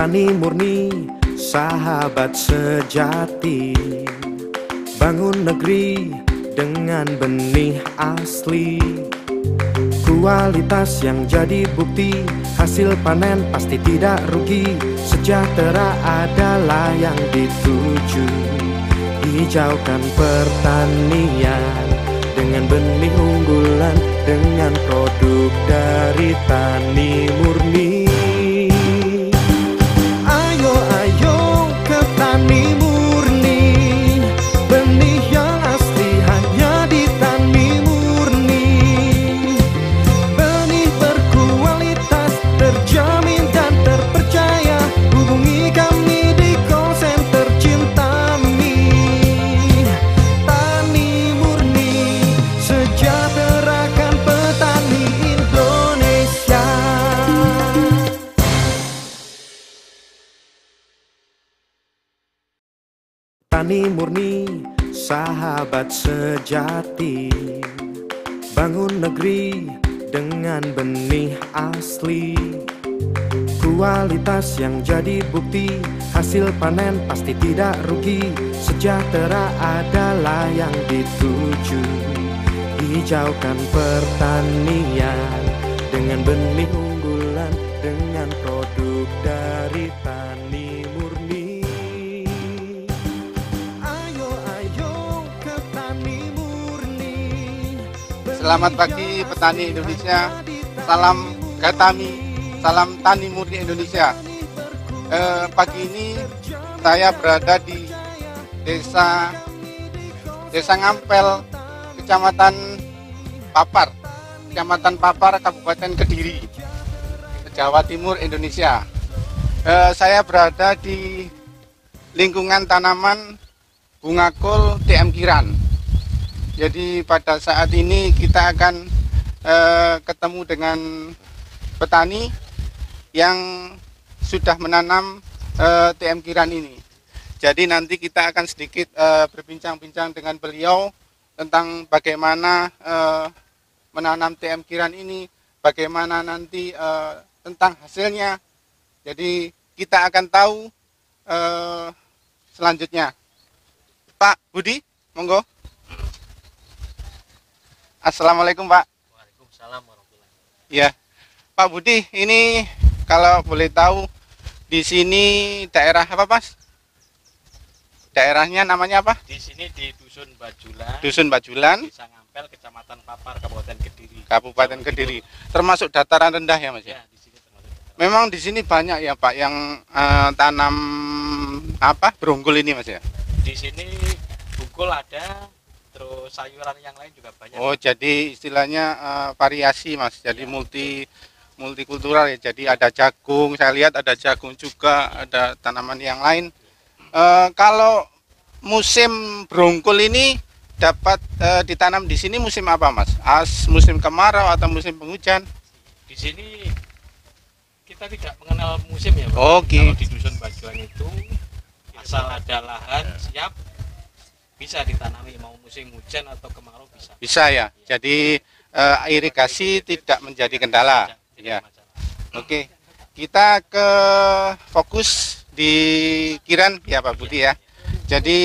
Tani murni, sahabat sejati. Bangun negeri dengan benih asli. Kualitas yang jadi bukti, hasil panen pasti tidak rugi. Sejahtera adalah yang dituju. Hijaukan pertanian dengan benih unggulan, dengan produk dari tani murni. Ayo, ayo ke tani murni, benih yang asli hanya di tani murni. Benih berkualitas, terjamin dan terpercaya. Hubungi kami di call center Cintami. Tani murni, sejahterakan petani Indonesia. Tani murni, sahabat sejati. Bangun negeri dengan benih asli. Kualitas yang jadi bukti, hasil panen pasti tidak rugi. Sejahtera adalah yang dituju. Hijaukan pertanian dengan benih unggulan, dengan produk dari tani murni. Ayo, ayo ke tani murni. Selamat pagi petani Indonesia, salam Gatami, salam Tani Murni Indonesia. Pagi ini saya berada di desa Ngampel, Kecamatan Papar, Kabupaten Kediri, Jawa Timur, Indonesia. Saya berada di lingkungan tanaman bunga kol TM Kiran. Jadi pada saat ini kita akan ketemu dengan petani yang sudah menanam TM Kiran ini. Jadi nanti kita akan sedikit berbincang-bincang dengan beliau tentang bagaimana menanam TM Kiran ini, bagaimana nanti tentang hasilnya. Jadi kita akan tahu selanjutnya. Pak Budi, monggo. Assalamualaikum Pak. Waalaikumsalam warahmatullahi wabarakatuh. Ya, Pak Budi, ini kalau boleh tahu di sini daerah apa, Mas? Daerahnya namanya apa? Di sini di Dusun Bajulan, Dusun Bajulan, Desa Ngampel, Kecamatan Papar, Kabupaten Kediri. Kabupaten Jawa Kediri. Timur. Termasuk dataran rendah ya, Mas ya? Ya, di sini termasuk. Memang di sini banyak ya, Pak, yang tanam apa? Berunggul ini, Mas ya? Di sini bungkul ada, terus sayuran yang lain juga banyak. Oh, jadi istilahnya variasi, Mas. Jadi Ya. multikultural ya. Jadi ada jagung, saya lihat ada jagung juga, ada tanaman yang lain. Kalau musim berungkul ini dapat ditanam di sini musim apa, Mas? Musim kemarau atau musim penghujan? Di sini kita tidak mengenal musim ya, Pak. Oke. Kalau di Dusun Bajulan itu asal ada lahan siap bisa ditanami, mau musim hujan atau kemarau bisa. Bisa ya. Jadi irigasi tidak menjadi kendala. Tidak Ya. masalah. Oke. Kita ke fokus di Kiran ya Pak Budi ya. Jadi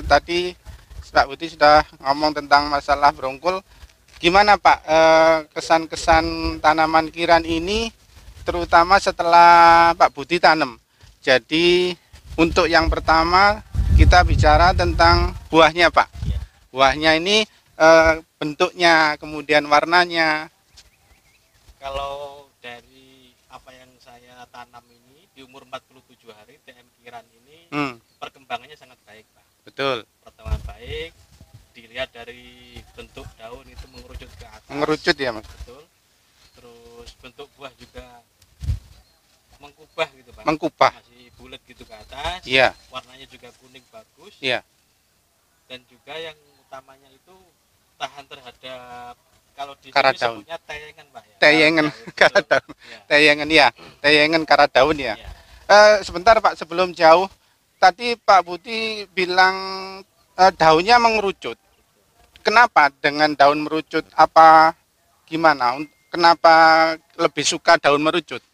tadi Pak Budi sudah ngomong tentang masalah berungkul. Gimana Pak kesan-kesan tanaman Kiran ini terutama setelah Pak Budi tanam? Jadi untuk yang pertama kita bicara tentang buahnya Pak. Iya. Buahnya ini bentuknya, kemudian warnanya. Kalau dari apa yang saya tanam ini di umur 47 hari TM Kiran ini perkembangannya sangat baik, Pak. Betul. Perkembangan baik, dilihat dari bentuk daun itu mengerucut ke atas. Mengerucut ya Mas. Betul. Terus bentuk buah juga mengkubah gitu, Pak. Mengkubah. Masih bulat gitu ke atas. Iya. Warnanya juga kuning bagus. Iya. Dan juga yang utamanya itu tahan terhadap, kalau di Karat sini daun. sebutnya teyengan, Pak ya. Teyengan, karat daun. Ya. Teyengan ya. Teyengan karat daun ya. Ya. Sebentar Pak, sebelum jauh. Tadi Pak Budi bilang daunnya mengerucut. Kenapa dengan daun merucut? Apa gimana? Kenapa lebih suka daun merucut?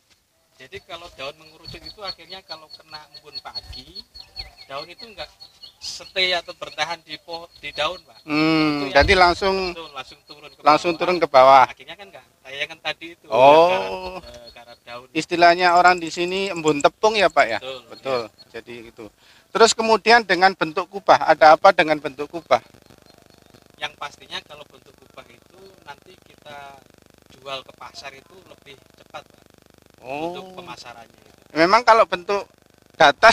Jadi kalau daun mengerucut itu akhirnya kalau kena embun pagi, daun itu enggak stay atau bertahan di daun, Pak. Jadi langsung turun ke bawah. Akhirnya kan enggak kayak kan tadi itu. Oh. Karat daun. Istilahnya orang di sini embun tepung ya, Pak ya? Betul. Ya. Jadi itu. Terus kemudian dengan bentuk kubah, ada apa dengan bentuk kubah? Yang pastinya kalau bentuk kubah itu nanti kita jual ke pasar itu lebih cepat, Pak. Untuk pemasarannya itu. Memang kalau bentuk datar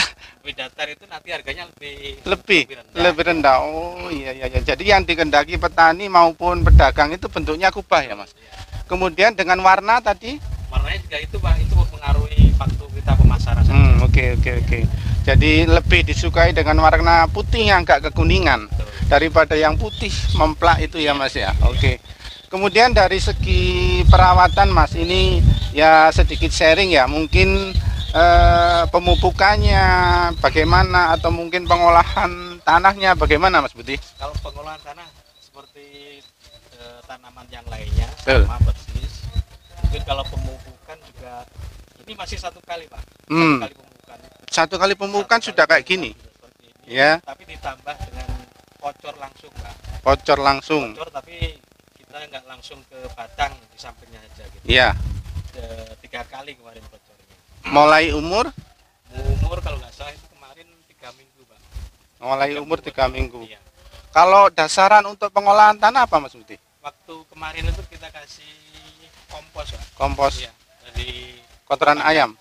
itu nanti harganya lebih rendah. Oh iya. Jadi yang dikehendaki petani maupun pedagang itu bentuknya kubah ya, Mas. Iya. Kemudian dengan warna tadi? Warnanya juga itu, Pak, itu mengaruhi waktu kita pemasaran. Oke. Jadi lebih disukai dengan warna putih yang agak kekuningan. Betul. Daripada yang putih memplak itu ya, Mas ya. Oke. Kemudian dari segi perawatan, Mas, ini ya sedikit sharing ya, mungkin pemupukannya bagaimana atau mungkin pengolahan tanahnya bagaimana, Mas Budi? Kalau pengolahan tanah seperti tanaman yang lainnya sama persis. Mungkin kalau pemupukan juga ini masih 1 kali, Pak. Satu kali pemupukan sudah kayak gini. Ini, ya. Tapi ditambah dengan pocor langsung, Pak. Pocor langsung. Pocor tapi kita nggak langsung ke batang, di sampingnya aja gitu. Iya. 3 kali kemarin bocornya. Mulai umur kalau nggak salah itu kemarin 3 minggu, Pak. Mulai umur 3 minggu. Iya. Kalau dasaran untuk pengolahan tanah apa, Mas Budi? Waktu kemarin itu kita kasih kompos, Pak. Kompos. Iya, dari kotoran ayam,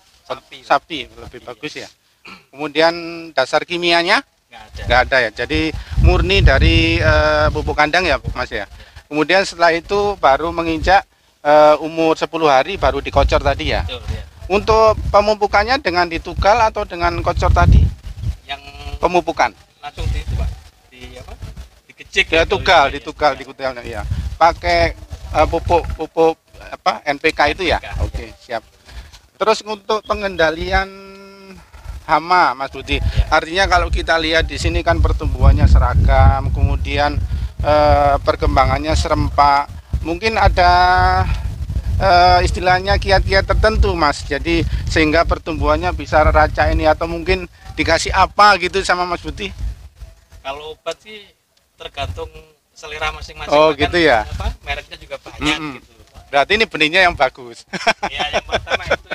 sapi lebih bagus ya. Kemudian dasar kimianya nggak ada ya. Jadi murni dari pupuk kandang ya, Mas ya. Kemudian setelah itu baru menginjak umur 10 hari baru dikocor tadi ya. Betul, ya. Untuk pemupukannya dengan ditugal atau dengan kocor tadi? Yang pemupukan langsung di itu, Pak. Dikecik ya, ditugal ya. Pakai pupuk apa NPK itu ya. Oke, siap. Terus untuk pengendalian hama, Mas Budi, artinya kalau kita lihat di sini kan pertumbuhannya seragam, kemudian perkembangannya serempak, mungkin ada istilahnya kiat-kiat tertentu, Mas, jadi sehingga pertumbuhannya bisa raca ini, atau mungkin dikasih apa gitu sama Mas Budi? Kalau obat sih tergantung selera masing-masing. Oh gitu ya. Mereknya juga banyak gitu. Berarti ini benihnya yang bagus. Ya, yang pertama itu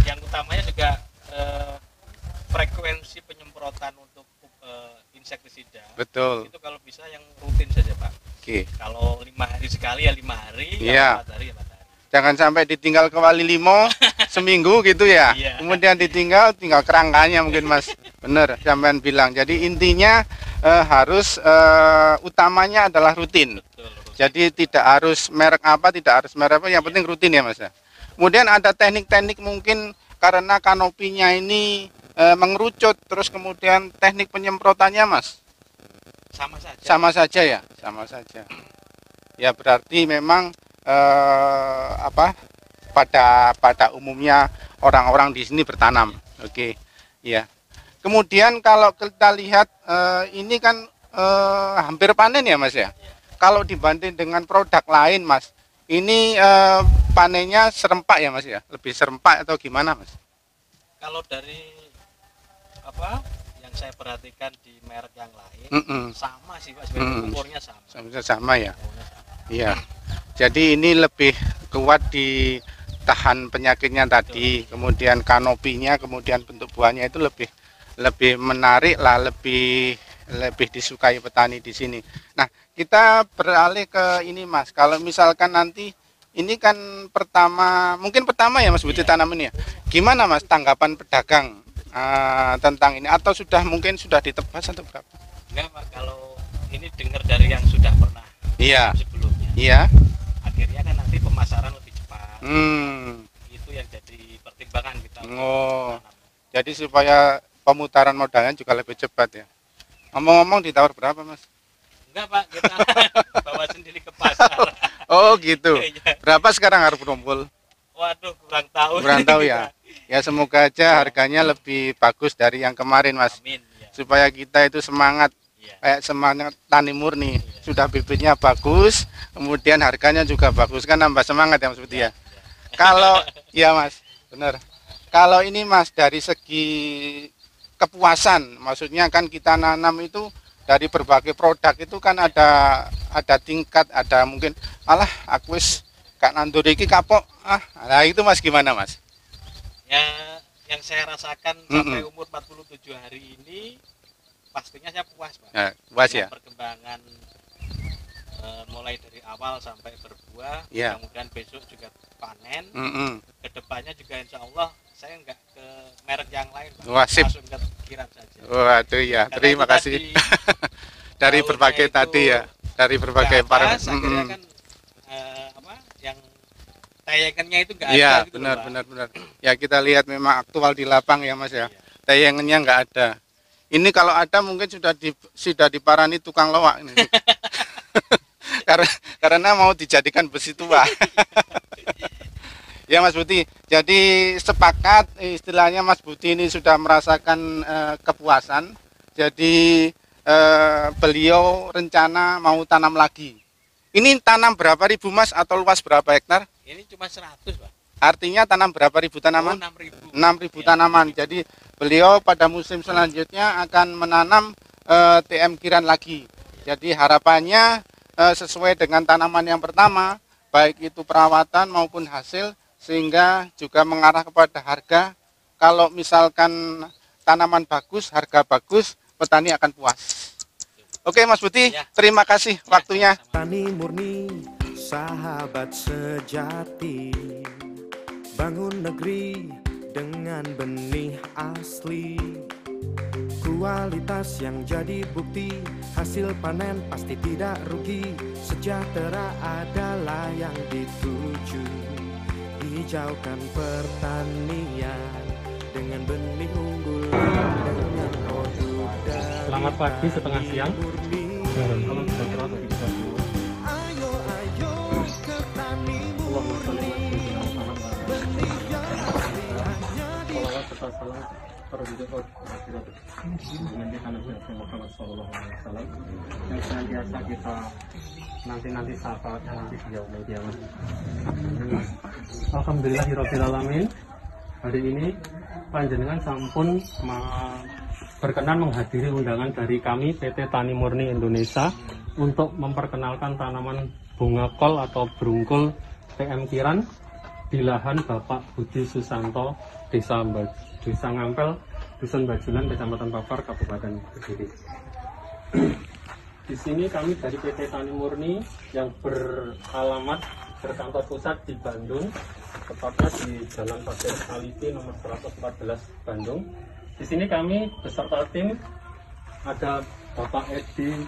yang utamanya juga frekuensi penyemprotan untuk insektisida. Betul. Itu kalau bisa yang rutin saja, Pak. Oke. Kalau 5 hari sekali ya 5 hari, ya. 4 hari ya 4 hari. Jangan sampai ditinggal ke Wali Limo seminggu gitu ya. Iya. Kemudian tinggal kerangkanya mungkin, Mas. Bener, sampean bilang. Jadi intinya harus utamanya adalah rutin. Betul. Jadi tidak harus merek apa, yang penting rutin ya, Mas. Kemudian ada teknik-teknik mungkin karena kanopinya ini mengerucut, terus kemudian teknik penyemprotannya, Mas. Sama saja ya, sama saja. Ya berarti memang pada umumnya orang-orang di sini bertanam. Oke. Ya. Kemudian kalau kita lihat ini kan hampir panen ya, Mas ya. Kalau dibanding dengan produk lain, Mas, ini panennya serempak ya, Mas ya? Lebih serempak atau gimana, Mas? Kalau dari yang saya perhatikan di merek yang lain, sama sih, Pak, sebenarnya umurnya sama. Sama ya? Iya. Jadi ini lebih kuat di tahan penyakitnya tadi, kemudian kanopinya, kemudian bentuk buahnya itu lebih menarik lah, lebih disukai petani di sini. Nah, kita beralih ke ini, Mas. Kalau misalkan nanti ini kan mungkin pertama ya, Mas Budi, tanaman ya. Gimana, Mas, tanggapan pedagang tentang ini, atau mungkin sudah ditebas atau berapa? Enggak, Pak, kalau ini dengar dari yang sudah pernah sebelumnya. Iya. Akhirnya kan nanti pemasaran lebih cepat. Itu yang jadi pertimbangan kita. Jadi supaya pemutaran modalnya juga lebih cepat ya. Ngomong-ngomong, ditawar berapa, Mas? Enggak, Pak, kita bawa sendiri ke pasar. Oh gitu. Berapa sekarang harga rumpul? Waduh, kurang tahu ya. Ya semoga aja harganya lebih bagus dari yang kemarin, Mas. Amin, ya. Supaya kita itu semangat, kayak semangat tani murni. Sudah bibitnya bagus, kemudian harganya juga bagus, kan nambah semangat ya, Mas Budi ya. Kalau ya, Mas, benar. Kalau ini Mas dari segi kepuasan, maksudnya kan kita nanam itu dari berbagai produk itu kan ada tingkat, ada mungkin alah aku wis gak nandur iki kapok. Nah itu Mas gimana Mas? Ya yang saya rasakan sampai umur 47 hari ini pastinya saya puas Pak. Ya, puas ya. Perkembangan mulai dari awal sampai berbuah, ya. Kemudian besok juga panen. Kedepannya juga insya Allah saya nggak ke merek yang lain Pak. Wah, sip. Langsung ke Kiran saja. Waduh ya, terima kasih. Dari berbagai tadi ya, dari berbagai parameter. Kan yang tayangannya itu nggak ada. Iya, gitu benar. Ya kita lihat memang aktual di lapang ya Mas ya. Tayangannya nggak ada. Ini kalau ada mungkin sudah diparani tukang loak ini. karena mau dijadikan besi tua. Ya Mas Buti, jadi sepakat istilahnya Mas Buti ini sudah merasakan kepuasan. Jadi beliau rencana mau tanam lagi. Ini tanam berapa ribu Mas atau luas berapa hektar? Ini cuma 100 Pak. Artinya tanam berapa ribu tanaman? 6.000. 6.000 tanaman. Jadi beliau pada musim selanjutnya akan menanam TM Kiran lagi. Jadi harapannya sesuai dengan tanaman yang pertama, baik itu perawatan maupun hasil, sehingga juga mengarah kepada harga. Kalau misalkan tanaman bagus, harga bagus, petani akan puas. Oke Mas Buti, terima kasih waktunya. Tani murni, sahabat sejati, bangun negeri dengan benih asli. Kualitas yang jadi bukti, hasil panen pasti tidak rugi. Sejahtera adalah yang dituju. Hijaukan pertanian dengan benih unggulan, dengan produk dari selamat pagi setengah siang. Salam sejahtera bagi kita semua. Ayo ke tani murni, benih yang asli hanya di Salawat serta salam dengan kita Nabi Muhammad SAW yang senantiasa kita nanti syafaatnya nanti di yaumul qiyamah. Alhamdulillahirabbil alamin. Hari ini panjenengan sampun berkenan menghadiri undangan dari kami PT Tani Murni Indonesia untuk memperkenalkan tanaman bunga kol atau brungkul TM Kiran di lahan Bapak Budi Susanto, Desa Ngampel, Dusun Bajulan, Kecamatan Papar, Kabupaten Kediri. Di sini kami dari PT Tani Murni yang beralamat berkantor pusat di Bandung, tepatnya di Jalan Pasir Alipi nomor 114 Bandung. Di sini kami beserta tim ada Bapak Edi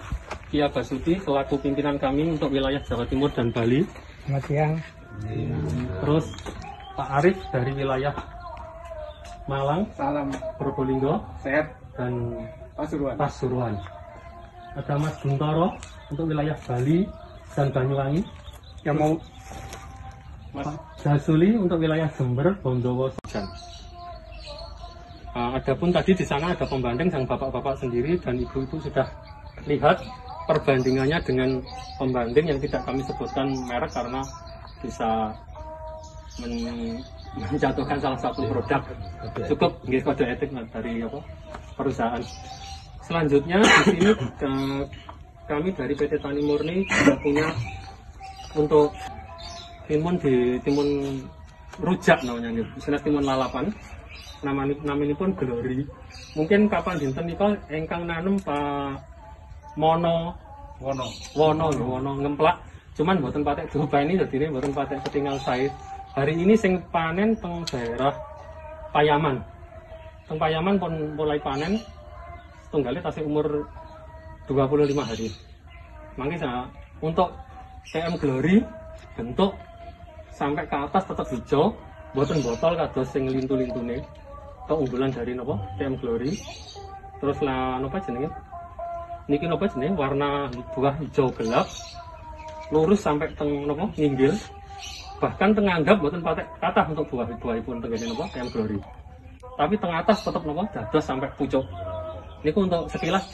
Kia Basuti selaku pimpinan kami untuk wilayah Jawa Timur dan Bali. Selamat siang. Terus Pak Arif dari wilayah Malang, Salam Probolinggo, sehat dan Pasuruan. Pasuruan. Ada Mas Guntoro untuk wilayah Bali dan Banyuwangi. Yang mau Mas Jasuli untuk wilayah Jember, Bondowo, Sojan. Adapun tadi di sana ada pembanding yang bapak-bapak sendiri dan ibu-ibu sudah lihat perbandingannya dengan pembanding yang tidak kami sebutkan merek karena bisa menjatuhkan salah satu produk. Cukup nggih kode etik dari perusahaan. Selanjutnya di sini kami dari PT Tani Murni sudah punya untuk timun rujak namanya, jenis timun lalapan. Namanya pun Glory. Mungkin kapan dinten nika engkang nanem Pak Wono ngemplak. Cuman mboten patek diopeni dadine mboten patek ketinggal sae. Hari ini sing panen teng daerah Payaman. Teng Payaman pun mulai panen. Tunggalnya tasih umur 25 hari. Mangke untuk TM Glory bentuk sampai ke atas tetap hijau, mboten botol kados sing lintu-lintune. Keunggulan dari TM Glory. Terus lah jenenge? Niki jenenge warna buah hijau gelap. Lurus sampai teng nginggil. Bahkan teng nganggap mboten patek kathah untuk buah-buahipun teng kene TM Glory. Tapi teng atas tetap dados sampai pucuk. Niku untuk sekilas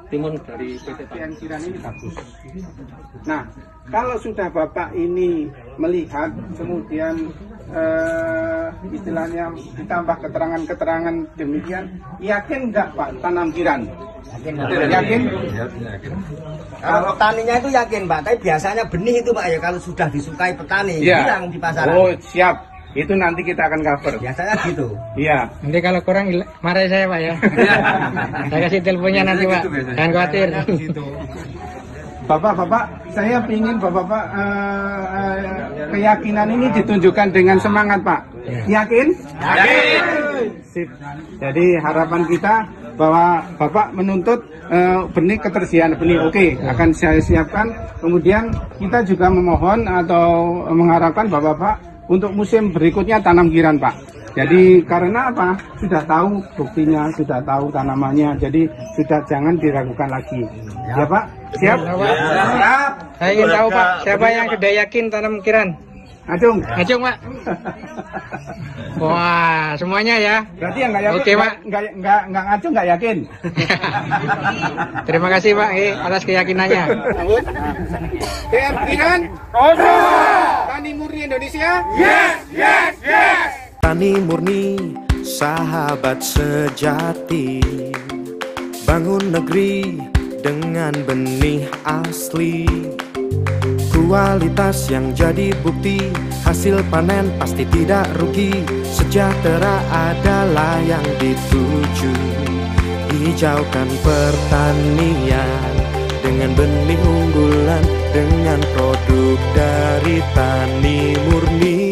timun dari PT TM Kiran ini bagus. Nah, kalau sudah Bapak ini melihat kemudian istilahnya ditambah keterangan-keterangan demikian, yakin nggak Pak tanam kiran? Yakin? Kalau petaninya itu yakin Pak, tapi biasanya benih itu Pak ya kalau sudah disukai petani hilang di pasaran. Oh siap, itu nanti kita akan cover. Biasanya gitu. Iya. Nanti kalau kurang marah saya Pak ya. Saya kasih teleponnya nanti Pak. Jangan khawatir. Bapak-bapak, saya ingin bapak-bapak keyakinan ini ditunjukkan dengan semangat Pak. Yakin? Yakin. Sip. Jadi harapan kita bahwa Bapak menuntut benih ketersediaan benih. Oke, akan saya siapkan. Kemudian kita juga memohon atau mengharapkan Bapak-bapak untuk musim berikutnya tanam kiran Pak. Jadi karena apa? Sudah tahu buktinya, sudah tahu tanamannya. Jadi sudah jangan diragukan lagi. Ya Pak? Siap? Siap. Saya ingin tahu Pak, siapa yang sudah yakin tanam kiran? Acung. Acung Pak. Wah, semuanya ya. Berarti yang nggak yakin, Oke, Pak. nggak ngacung nggak yakin. Terima kasih Pak atas keyakinannya. DM Kiran, Tani Murni Indonesia. Tani murni, sahabat sejati. Bangun negeri dengan benih asli. Kualitas yang jadi bukti, hasil panen pasti tidak rugi. Sejahtera adalah yang dituju. Hijaukan pertanian dengan benih unggulan, dengan produk dari Tani Murni.